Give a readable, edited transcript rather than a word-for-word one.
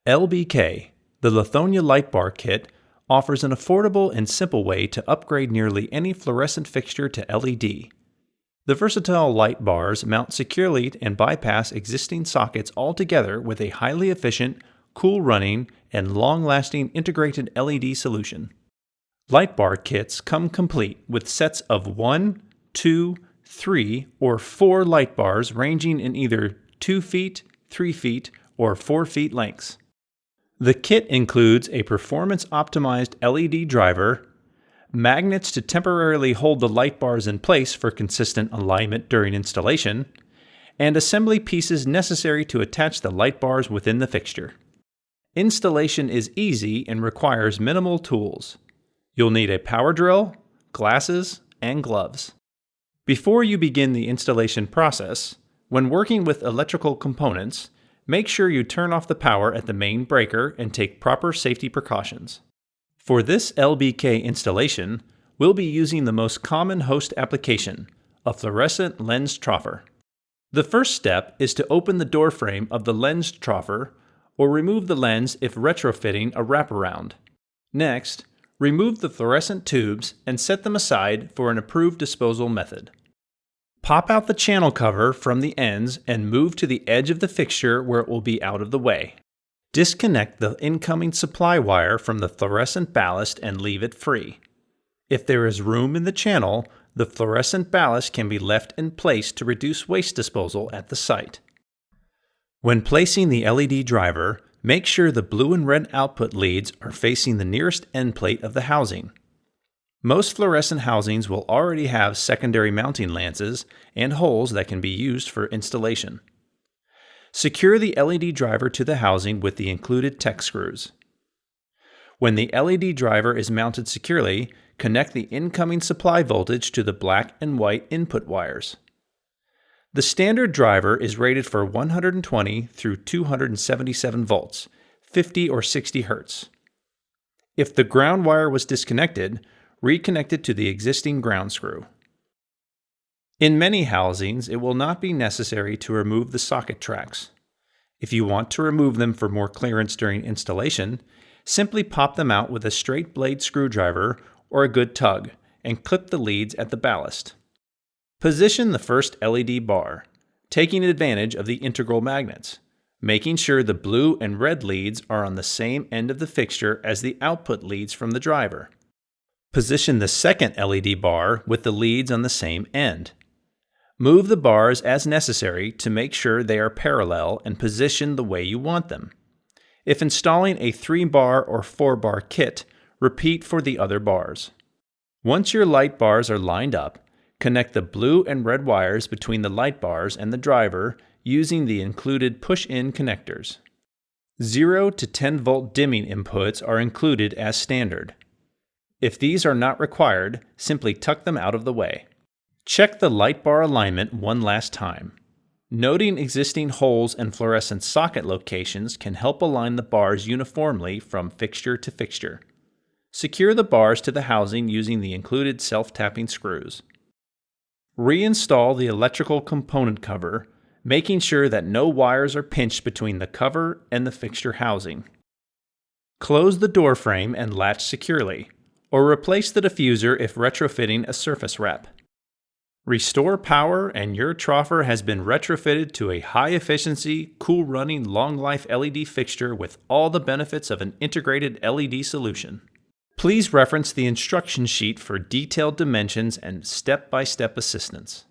LBK, the Lithonia Light Bar Kit, offers an affordable and simple way to upgrade nearly any fluorescent fixture to LED. The versatile light bars mount securely and bypass existing sockets altogether with a highly efficient, cool-running, and long-lasting integrated LED solution. Light bar kits come complete with sets of 1, 2, 3, or 4 light bars ranging in either 2 feet, 3 feet, or 4 feet lengths. The kit includes a performance-optimized LED driver, magnets to temporarily hold the light bars in place for consistent alignment during installation, and assembly pieces necessary to attach the light bars within the fixture. Installation is easy and requires minimal tools. You'll need a power drill, glasses, and gloves. Before you begin the installation process, when working with electrical components, make sure you turn off the power at the main breaker and take proper safety precautions. For this LBK installation, we'll be using the most common host application, a fluorescent lens troffer. The first step is to open the door frame of the lens troffer or remove the lens if retrofitting a wraparound. Next, remove the fluorescent tubes and set them aside for an approved disposal method. Pop out the channel cover from the ends and move to the edge of the fixture where it will be out of the way. Disconnect the incoming supply wire from the fluorescent ballast and leave it free. If there is room in the channel, the fluorescent ballast can be left in place to reduce waste disposal at the site. When placing the LED driver, make sure the blue and red output leads are facing the nearest end plate of the housing. Most fluorescent housings will already have secondary mounting lances and holes that can be used for installation. Secure the LED driver to the housing with the included Tech screws. When the LED driver is mounted securely, connect the incoming supply voltage to the black and white input wires. The standard driver is rated for 120 through 277 volts, 50 or 60 Hz. If the ground wire was disconnected, reconnect it to the existing ground screw. In many housings, it will not be necessary to remove the socket tracks. If you want to remove them for more clearance during installation, simply pop them out with a straight blade screwdriver or a good tug and clip the leads at the ballast. Position the first LED bar, taking advantage of the integral magnets, making sure the blue and red leads are on the same end of the fixture as the output leads from the driver. Position the second LED bar with the leads on the same end. Move the bars as necessary to make sure they are parallel and positioned the way you want them. If installing a 3-bar or 4-bar kit, repeat for the other bars. Once your light bars are lined up, connect the blue and red wires between the light bars and the driver using the included push-in connectors. 0 to 10 volt dimming inputs are included as standard. If these are not required, simply tuck them out of the way. Check the light bar alignment one last time. Noting existing holes and fluorescent socket locations can help align the bars uniformly from fixture to fixture. Secure the bars to the housing using the included self-tapping screws. Reinstall the electrical component cover, making sure that no wires are pinched between the cover and the fixture housing. Close the door frame and latch securely, or replace the diffuser if retrofitting a surface wrap. Restore power and your troffer has been retrofitted to a high-efficiency, cool-running, long-life LED fixture with all the benefits of an integrated LED solution. Please reference the instruction sheet for detailed dimensions and step-by-step assistance.